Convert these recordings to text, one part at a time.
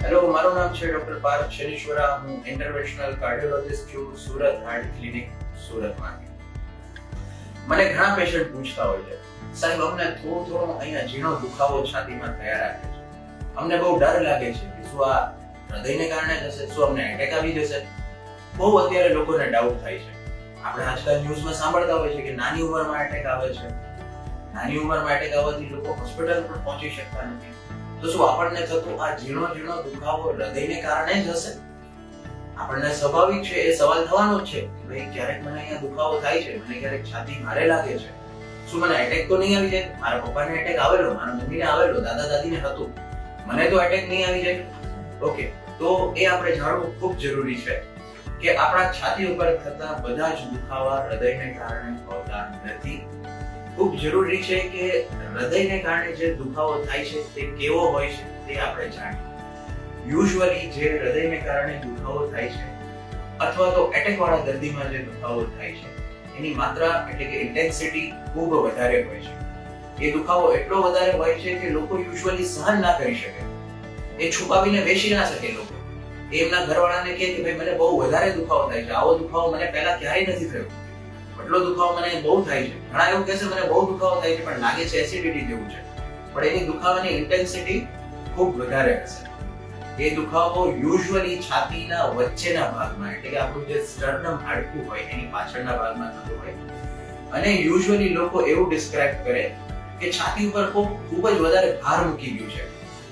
Hello, મારું નામ છે ડોક્ટર પાર્થ શનીશ્વરા. હું ઇન્ટરવેન્શનલ કાર્ડિયોલોજિસ્ટ છું, સુરત હાર્ટ ક્લિનિક સુરતમાંથી. મને ઘણા પેશન્ટ પૂછતા હોય છે, સાહેબ અમને થોડો અહીંયા ઝીણો દુખાવો છાતીમાં થયા રાખે છે, અમને બહુ ડર લાગે છે કે શું આ હૃદયને કારણે થશે, શું અમને એટેક આવી જશે. બહુ અત્યારે લોકોને ડાઉટ થાય છે. આપણે આજકાલ ન્યૂઝમાં સાંભળતા હોય છે કે નાની ઉંમરમાં એટેક આવે છે. નાની ઉંમરમાં એટેક આવવાથી લોકો હોસ્પિટલ પણ પહોંચી શકતા નથી. તો શું આપણને થતું આ ઝીણો દુખાવો હૃદયને કારણે જ હશે? આપણને સ્વાભાવિક છે એ સવાલ થવાનો જ છે કે ભાઈ ક્યારેક મને અહીંયા દુખાવો થાય છે, મને ક્યારેક છાતી ભારે લાગે છે, શું મને એટેક તો નહીં આવી જાય? મારા પપ્પાને એટેક આવેલો, મારા મમ્મીને આવેલો, દાદા દાદીને હતું, મને તો એટેક નહીં આવી જાય. ઓકે, તો એ આપણે જાણવું ખૂબ જરૂરી છે કે આપણા છાતી ઉપર થતા બધા જ દુખાવા હૃદયને કારણે હોતા નથી. ખૂબ જરૂરી છે કે હૃદયને કારણે જે દુખાવો થાય છે તે કેવો હોય છે તે આપણે જાણીએ. યુઝ્યુઅલી જે હૃદયને કારણે દુખાવો થાય છે અથવા તો એટેક વાળા દર્દીમાં જે દુખાવો થાય છે એની માત્રા એટલે કે ઇન્ટેન્સિટી ખૂબ વધારે હોય છે. એ દુખાવો એટલો વધારે હોય છે કે લોકો યુઝ્યુઅલી સહન ના કરી શકે, એ છુપાવીને બેસી ના શકે. લોકો એમના ઘરવાળાને કહે કે ભાઈ મને બહુ વધારે દુખાવો થાય છે, આવો દુખાવો મને પહેલા ક્યારેય નથી થયો, એટલો દુખાવો મને બહુ થાય છે. ઘણા એવું કહેશે મને બહુ દુખાવો થાય છે પણ લાગે છે એસિડિટી જેવું છે, પણ એની દુખાવાની ઇન્ટેન્સિટી ખૂબ વધારે હશે. એ દુખાવો યુઝ્યુઅલી છાતીના વચ્ચેના ભાગમાં એટલે કે આપણું જે સ્ટર્નમ હાડકું હોય એની પાછળના ભાગમાં થતો હોય. અને યુઝ્યુઅલી લોકો એવું ડિસ્ક્રાઇબ કરે કે છાતી ઉપર ખૂબ જ વધારે ભાર મૂકી ગયું છે,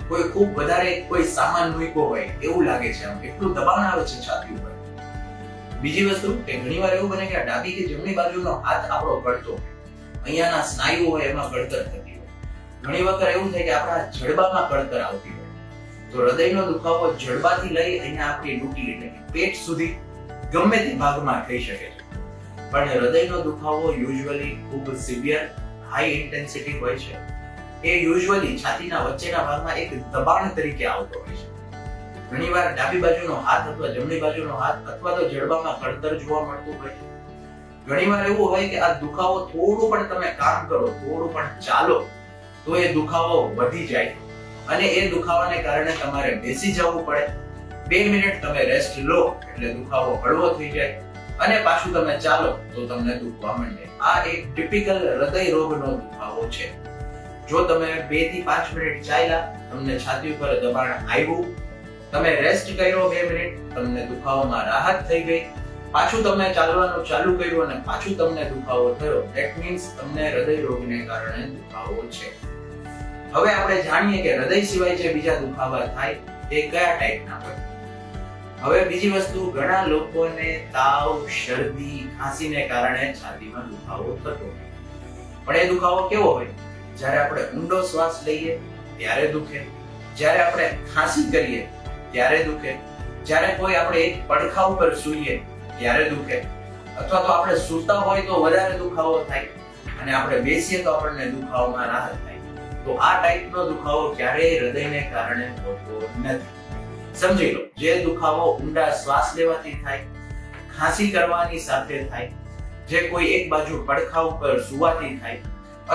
કોઈ ખૂબ વધારે કોઈ સામાન મૂક્યો હોય એવું લાગે છે, આમ એટલું દબાણ આવે છે છાતી ઉપર. બીજી વસ્તુ કે ઘણીવાર એવું બને કે ડાબી કે જમણી બાજુનો હાથ આપણો કળતો હોય, અહીંયાના સ્નાયુઓ હોય એમાં કળતર થતી હોય. ઘણી વખત એવું થાય કે આપણા જડબામાં કળતર આવતી હોય. તો હૃદયનો દુખાવો જડબાથી લઈ અહીંયા આપણી ડૂકી એટલે કે પેટ સુધી ગમે તે ભાગમાં થઈ શકે છે. પણ હૃદયનો દુખાવો યુઝ્યુઅલી ખૂબ સિવિયર હાઈ ઇન્ટેન્સિટી હોય છે. એ યુઝ્યુઅલી છાતીના વચ્ચેના ભાગમાં એક દબાણ તરીકે આવતો હોય છે. ઘણીવાર ડાબી બાજુનો હાથ અથવા જમણી બાજુનો હાથ અથવા તો જડબામાં કળતર જોવા મળતું હોય છે. ઘણીવાર એવું હોય કે આ દુખાવો થોડું પણ તમે કામ કરો, થોડું પણ ચાલો તો એ દુખાવો વધી જાય અને એ દુખાવાને કારણે તમારે બેસી જવું પડે. 2 મિનિટ તમે રેસ્ટ લો એટલે દુખાવો હળવો થઈ જાય અને પાછું તમે ચાલો તો તમને દુખવા માંડે. આ એક ટિપિકલ હૃદય રોગનો દુખાવો છે. જો તમે 2 થી 5 મિનિટ ચાલ્યા, તમને છાતી ઉપર દબાણ આવ્યું, તમે રેસ્ટ કર્યો 2 મિનિટ, તમને દુખાવામાં રાહત થઈ ગઈ, પાછું તમે ચાલવાનું ચાલુ કર્યું અને પાછું તમને દુખાવો થયો, ધેટ મીન્સ તમને હૃદય રોગને કારણે દુખાવો છે. હવે આપણે જાણીએ કે હૃદય સિવાય જે બીજા દુખાવા થાય એ કયા ટાઈપના હોય. હવે બીજી વસ્તુ, ઘણા લોકોને તાવ, શરદી, ખાંસીને કારણે છાતીમાં દુખાવો થતો હોય. પણ એ દુખાવો કેવો હોય? જ્યારે આપણે ઊંડો શ્વાસ લઈએ ત્યારે દુખે, જ્યારે આપણે ખાંસી કરીએ ત્યારે દુખે, જ્યારે કોઈ આપણે એક પડખા ઉપર સૂઈએ ત્યારે દુખે, અથવા તો આપણે સૂતા હોય તો વધારે દુખાવો થાય અને આપણે બેસીએ તો આપણને દુખાવામાં રાહત થાય. તો આ ટાઈપનો દુખાવો ક્યારેય હૃદયને કારણે હોતો નથી. સમજી લો, જે દુખાવો ઊંડા શ્વાસ લેવાથી થાય, ખાંસી કરવાની સાથે થાય, જે કોઈ એક બાજુ પડખા ઉપર સુવાથી થાય,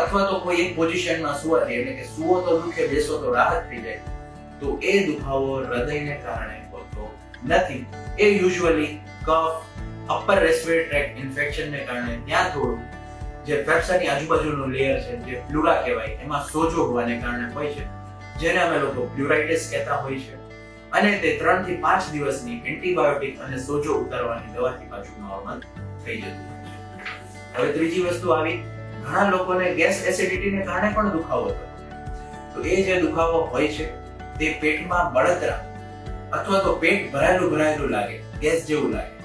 અથવા તો કોઈ એક પોઝિશનમાં સુવાથી એટલે કે સુવો તો દુખે, બેસો તો રાહત થઈ જાય, તો એ દુખાવો હૃદયને કારણે હોતો નથી. એ યુઝ્યુઅલી કફ, અપર રેસ્પિરેટરી ટ્રેક્ટ ઇન્ફેક્શનને કારણે ત્યાં થોડું જે ફેફસાની આજુબાજુનું લેયર છે જે પ્લુરા કહેવાય એમાં સોજો હોવાને કારણે હોય છે, જેને અમે લોકો પ્લુરાઇટિસ કહેતા હોય છે. અને તે 3 થી 5 દિવસની એન્ટીબાયોટિક અને સોજો ઉતારવાની દવાથી પાછું નોર્મલ થઈ જતું હોય છે. હવે ત્રીજી વસ્તુ આવી, ઘણા લોકોને ગેસ એસિડિટીને કારણે પણ દુખાવો થતો હોય. તો એ જે દુખાવો હોય છે તે પેટમાં બળતરા અથવા તો પેટ ભરાયેલું લાગે, ગેસ જેવું લાગે.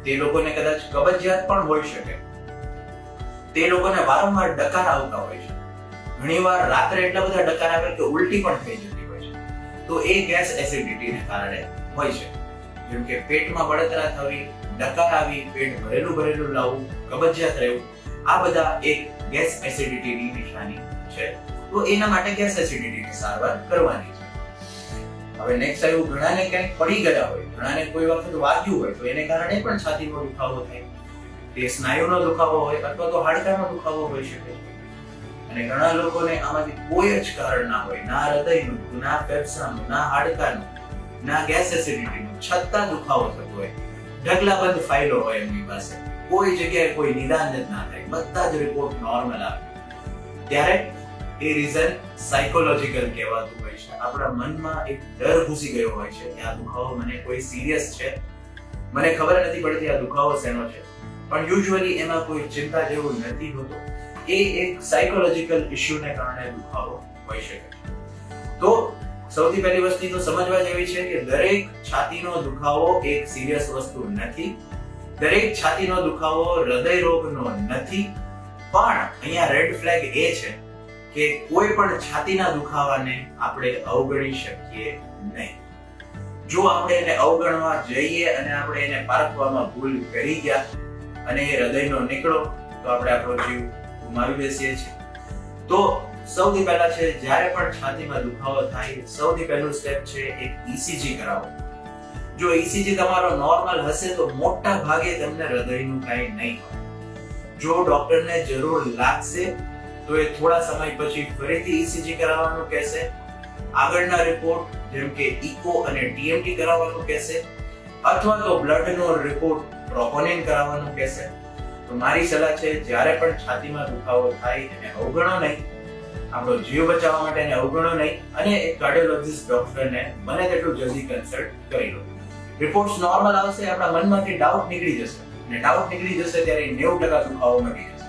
તે લોકોને કદાચ કબજિયાત પણ હોઈ શકે. તે લોકોને વારંવાર ડકાર આવતા હોય છે. ઘણીવાર રાત્રે એટલા બધા ડકાર આવે કે ઉલટી પણ થઈ જતી હોય છે. તો એ ગેસ એસિડિટીને કારણે હોય છે. જેમ કે પેટમાં બળતરા થવી, ડકાર આવી, પેટ ભરેલું લાવવું, કબજિયાત રહેવું, આ બધા એક ગેસ એસિડિટીની નિશાની છે. તો એના માટે ગેસ એસિડિટીની સારવાર કરવાની છે. હવે નેક્સ્ટ આવ્યું, ઘણાને ક્યાંક પડી ગયા હોય, ઘણાને કોઈ વખત વાગ્યું હોય તો એને કારણે પણ છાતીનો દુખાવો થાય. તે સ્નાયુનો દુખાવો હોય અથવા તો હાડકાનો દુખાવો હોઈ શકે છે. અને ઘણા લોકોને આમાંથી કોઈ જ કારણ ના હોય, ના હૃદયનું, ના ફેફસાનું, ના હાડકાનું, ના ગેસ એસિડિટીનો, છતાં દુખાવો થતો હોય, ઢગલાબંધ ફાઇલો હોય એમની પાસે, કોઈ જગ્યાએ કોઈ નિદાન જ ના થાય, બધા જ રિપોર્ટ નોર્મલ આવે, ત્યારે એ રીઝન સાયકોલોજીકલ કહેવાતું હોય છે. આપણા મનમાં એક ડર ઘૂસી ગયો હોય છે કે આ દુખાવો મને કોઈ સિરિયસ છે, મને ખબર નથી પડતી આ દુખાવો શેનો છે, પણ યુઝ્યુઅલી એમાં કોઈ ચિંતા જેવું નથી હોતું. એ એક સાયકોલોજીકલ ઇશ્યુને કારણે દુખાવો હોઈ શકે છે. તો સૌથી પહેલી વસ્તુ તો સમજવા જેવી છે કે દરેક છાતીનો દુખાવો એક સિરિયસ વસ્તુ નથી, દરેક છાતીનો દુખાવો હૃદય રોગનો નથી, પણ અહીંયા રેડ ફ્લેગ એ છે કે કોઈ પણ છાતીના દુખાવાને આપણે અવગણી શકીએ નહીં. જો આપણે એને અવગણવા જઈએ અને આપણે એને પારખવામાં ભૂલ કરી ગયા અને એ હૃદયનો નીકળો તો આપણે આપણો જીવ ગુમાવી બેસીએ છીએ. તો સૌથી પહેલા છે, જ્યારે પણ છાતીમાં દુખાવો થાય, સૌથી પહેલું સ્ટેપ છે એક ECG કરાવો. જો ECG તમારો નોર્મલ હશે તો મોટા ભાગે તમને હૃદયનું કંઈ નહીં હોય. જો ડોક્ટરને જરૂર લાગશે તો એ થોડા સમય પછી ફરીથી ECG કરાવવાનું કહેશે, આગળના રિપોર્ટ જેમ કે ઇકો અને TMT કરાવવાનું કહેશે, અથવા તો બ્લડનો રિપોર્ટ ટ્રોપોનિન કરાવવાનું કહેશે. તો મારી સલાહ છે, જ્યારે પણ છાતીમાં દુખાવો થાય એને અવગણો નહીં, આપણો જીવ બચાવવા માટે એને અવગણો નહીં, અને એક કાર્ડિયોલોજિસ્ટ ડોક્ટરને બને તેટલું જલ્દી કન્સલ્ટ કરી લો. રિપોર્ટ્સ નોર્મલ આવશે, આપણા મનમાંથી ડાઉટ નીકળી જશે, અને ડાઉટ નીકળી જશે ત્યારે 90% દુખાવો મટી જશે.